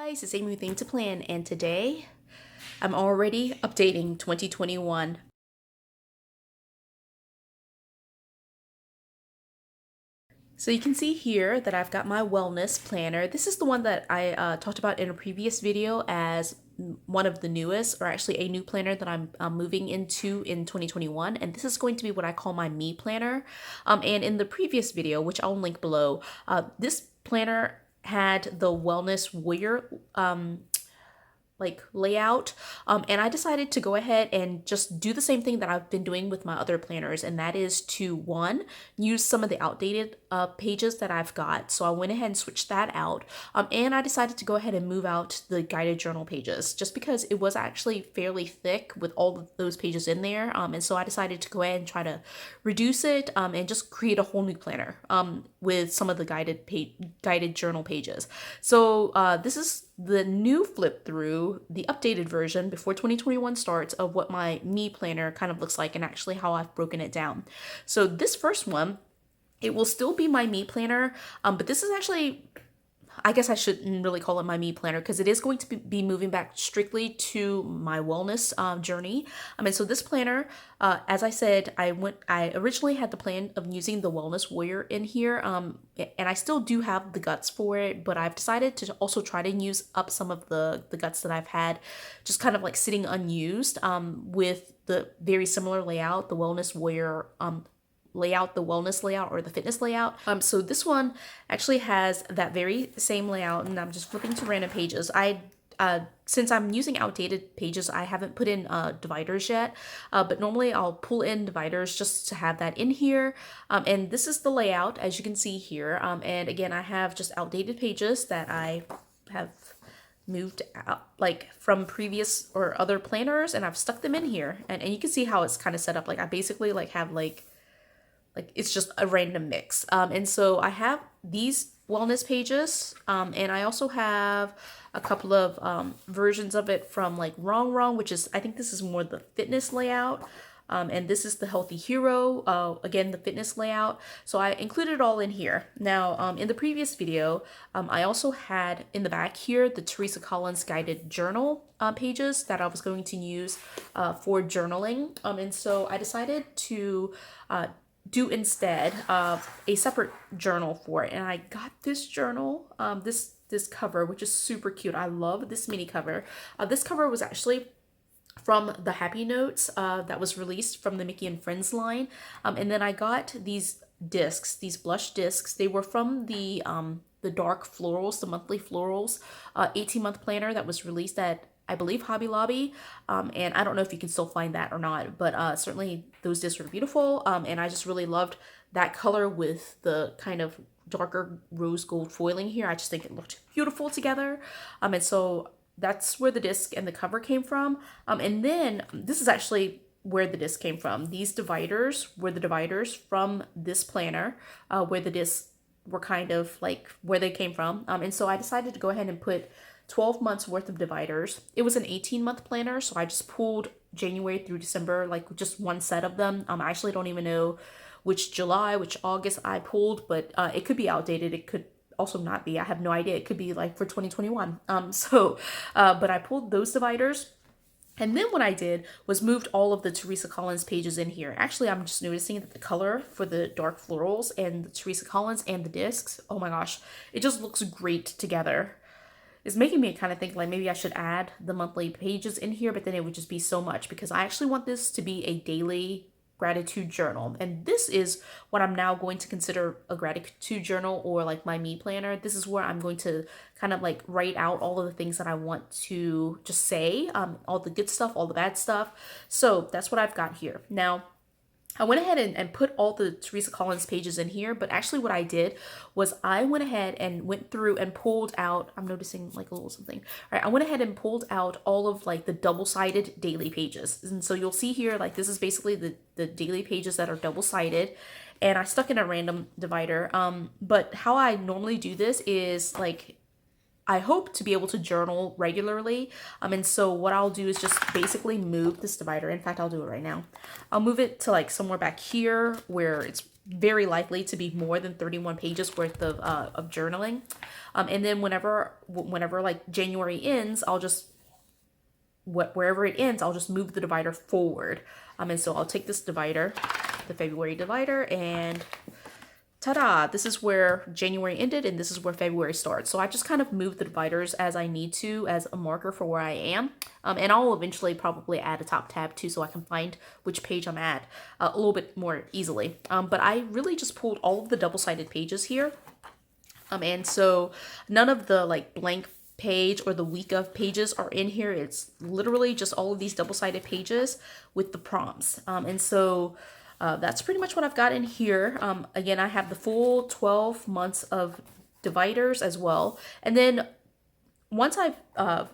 Guys, it's Amy with aim.to.plan, and today I'm already updating 2021. So you can see here that I've got my wellness planner. This is the one that I talked about in a previous video as one of the newest, or actually a new planner that I'm moving into in 2021. And this is going to be what I call my me planner. And in the previous video, which I'll link below, this planner had the wellness warrior layout, and I decided to go ahead and just do the same thing that I've been doing with my other planners, and that is to one, use some of the outdated pages that I've got. So I went ahead and switched that out, and I decided to go ahead and move out the guided journal pages just because it was actually fairly thick with all of those pages in there, and so I decided to go ahead and try to reduce it, and just create a whole new planner with some of the guided journal pages. So this is the new flip through, the updated version before 2021 starts, of what my me planner kind of looks like and actually how I've broken it down. So this first one, it will still be my me planner, but this is actually, I guess I shouldn't really call it my me planner because it is going to be moving back strictly to my wellness journey. And so this planner, as I said, I originally had the plan of using the Wellness Warrior in here, and I still do have the guts for it, but I've decided to also try to use up some of the guts that I've had just kind of like sitting unused, with the very similar layout, the Wellness Warrior layout, the wellness layout, or the fitness layout. So this one actually has that very same layout, and I'm just flipping to random pages. Since I'm using outdated pages, I haven't put in dividers yet, but normally I'll pull in dividers just to have that in here. And this is the layout, as you can see here. And again, I have just outdated pages that I have moved out like from previous or other planners, and I've stuck them in here. And you can see how it's kind of set up. Like I basically have it's just a random mix. And so I have these wellness pages, and I also have a couple of versions of it from like Wrong, which is, I think this is more the fitness layout. And this is the Healthy Hero, again, the fitness layout. So I included it all in here. Now, in the previous video, I also had in the back here the Teresa Collins guided journal pages that I was going to use for journaling. And so I decided to do instead a separate journal for it, and I got this journal, this cover, which is super cute. I love this mini cover. This cover was actually from the Happy Notes that was released from the Mickey and Friends line, and then I got these discs, these blush discs. They were from the Dark Florals, the monthly florals 18-month planner that was released at, I believe, Hobby Lobby, and I don't know if you can still find that or not, but certainly those discs were beautiful, and I just really loved that color with the kind of darker rose gold foiling here. I just think it looked beautiful together, and so that's where the disc and the cover came from, and then this is actually where the disc came from. These dividers were the dividers from this planner, where the discs were kind of like where they came from, and so I decided to go ahead and put 12 months worth of dividers. It was an 18-month planner, so I just pulled January through December, like just one set of them. I actually don't even know which July, which August I pulled, but it could be outdated. It could also not be. I have no idea. It could be like for 2021. But I pulled those dividers. And then what I did was moved all of the Teresa Collins pages in here. Actually, I'm just noticing that the color for the dark florals and the Teresa Collins and the discs, oh my gosh, it just looks great together. It's making me kind of think like maybe I should add the monthly pages in here, but then it would just be so much because I actually want this to be a daily gratitude journal. And this is what I'm now going to consider a gratitude journal, or like my me planner. This is where I'm going to kind of like write out all of the things that I want to just say, all the good stuff, all the bad stuff. So that's what I've got here. Now, I went ahead and put all the Teresa Collins pages in here, but actually what I did was I went ahead and went through and pulled out, I'm noticing like a little something. All right, I went ahead and pulled out all of like the double-sided daily pages. And so you'll see here, like this is basically the daily pages that are double-sided, and I stuck in a random divider. But how I normally do this is like, I hope to be able to journal regularly. And so what I'll do is just basically move this divider. In fact, I'll do it right now. I'll move it to like somewhere back here where it's very likely to be more than 31 pages worth of journaling. And then whenever like January ends, I'll just wherever it ends, I'll just move the divider forward. And so I'll take this divider, the February divider, and ta-da, this is where January ended and this is where February starts. So I just kind of move the dividers as I need to as a marker for where I am. And I'll eventually probably add a top tab too so I can find which page I'm at a little bit more easily. But I really just pulled all of the double-sided pages here. And so none of the like blank page or the week of pages are in here. It's literally just all of these double-sided pages with the prompts. And so that's pretty much what I've got in here. Again, I have the full 12 months of dividers as well. And then once I've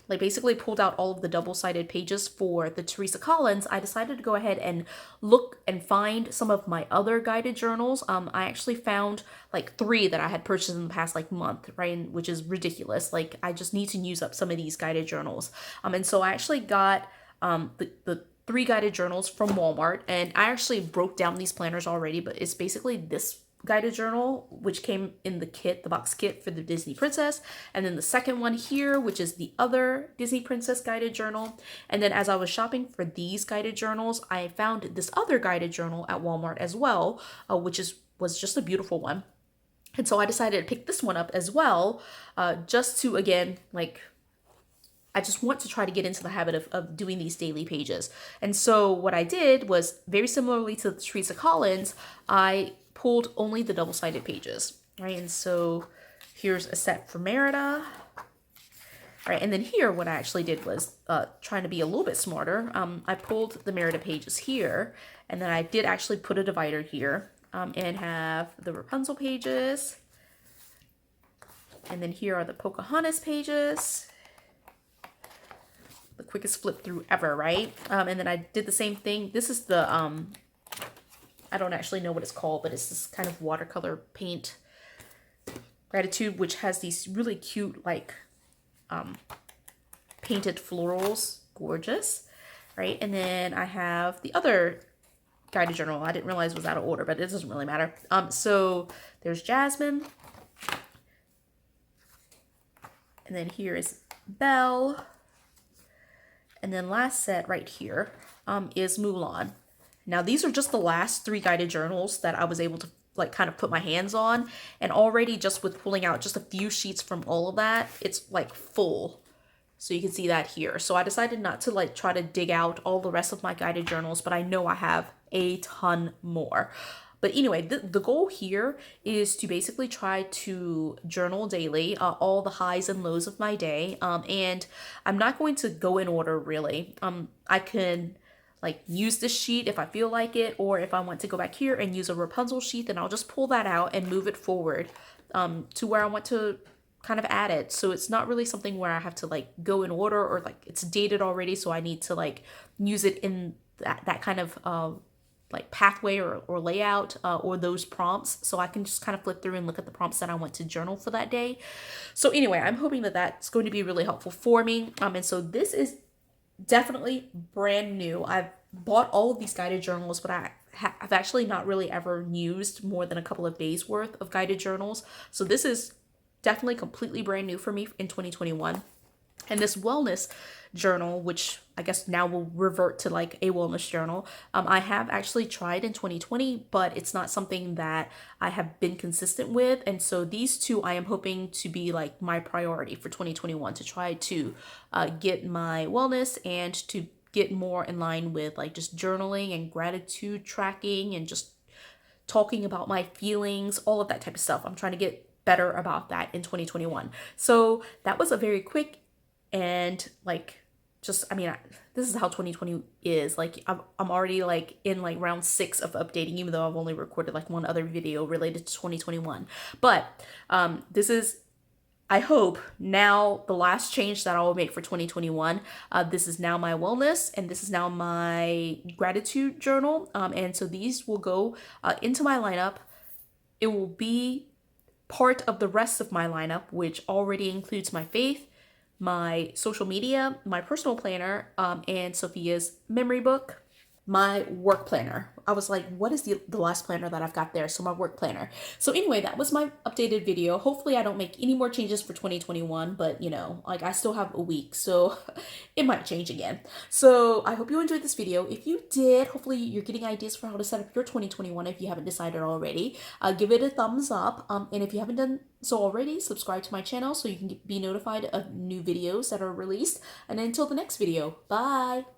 like basically pulled out all of the double-sided pages for the Teresa Collins, I decided to go ahead and look and find some of my other guided journals. I actually found like 3 that I had purchased in the past like month, right? Which is ridiculous. Like I just need to use up some of these guided journals. And so I actually got the 3 guided journals from Walmart, and I actually broke down these planners already, but it's basically this guided journal, which came in the kit, the box kit for the Disney Princess, and then the second one here, which is the other Disney Princess guided journal. And then as I was shopping for these guided journals, I found this other guided journal at Walmart as well, which was just a beautiful one. And so I decided to pick this one up as well, just to, again, like, I just want to try to get into the habit of doing these daily pages. And so what I did was, very similarly to Teresa Collins, I pulled only the double-sided pages, right? And so here's a set for Merida, right? And then here, what I actually did was trying to be a little bit smarter. I pulled the Merida pages here, and then I did actually put a divider here and have the Rapunzel pages. And then here are the Pocahontas pages. The quickest flip through ever, right? And then I did the same thing. This is the, I don't actually know what it's called, but it's this kind of watercolor paint gratitude, which has these really cute, like, painted florals. Gorgeous, right? And then I have the other guided journal. I didn't realize was out of order, but it doesn't really matter. So there's Jasmine. And then here is Belle. And then last set right here is Mulan. Now these are just the last 3 guided journals that I was able to like kind of put my hands on. And already just with pulling out just a few sheets from all of that, it's like full. So you can see that here. So I decided not to like try to dig out all the rest of my guided journals, but I know I have a ton more. But anyway, the goal here is to basically try to journal daily, all the highs and lows of my day. And I'm not going to go in order really. I can like use this sheet if I feel like it, or if I want to go back here and use a Rapunzel sheet, then I'll just pull that out and move it forward to where I want to kind of add it. So it's not really something where I have to like go in order, or like it's dated already, so I need to like use it in that kind of like pathway or layout or those prompts. So I can just kind of flip through and look at the prompts that I want to journal for that day. So anyway, I'm hoping that that's going to be really helpful for me. And so this is definitely brand new. I've bought all of these guided journals, but I've actually not really ever used more than a couple of days worth of guided journals. So this is definitely completely brand new for me in 2021. And this wellness journal, which I guess now will revert to like a wellness journal, I have actually tried in 2020, but it's not something that I have been consistent with. And so these 2 I am hoping to be like my priority for 2021, to try to get my wellness and to get more in line with like just journaling and gratitude tracking and just talking about my feelings, all of that type of stuff. I'm trying to get better about that in 2021. So that was a very quick and like just, I mean, this is how 2020 is. Like I'm already like in like round 6 of updating, even though I've only recorded like one other video related to 2021. But this is, I hope, now the last change that I will make for 2021. This is now my wellness, and this is now my gratitude journal. And so these will go into my lineup. It will be part of the rest of my lineup, which already includes my faith, my social media, my personal planner, and Sophia's memory book. my work planner. I was like, what is the last planner that I've got there? So my work planner. So anyway, that was my updated video. Hopefully I don't make any more changes for 2021, but you know, like I still have a week, so it might change again. So I hope you enjoyed this video. If you did, hopefully you're getting ideas for how to set up your 2021 if you haven't decided already. Give it a thumbs up. And if you haven't done so already, subscribe to my channel so you can be notified of new videos that are released. And until the next video, bye!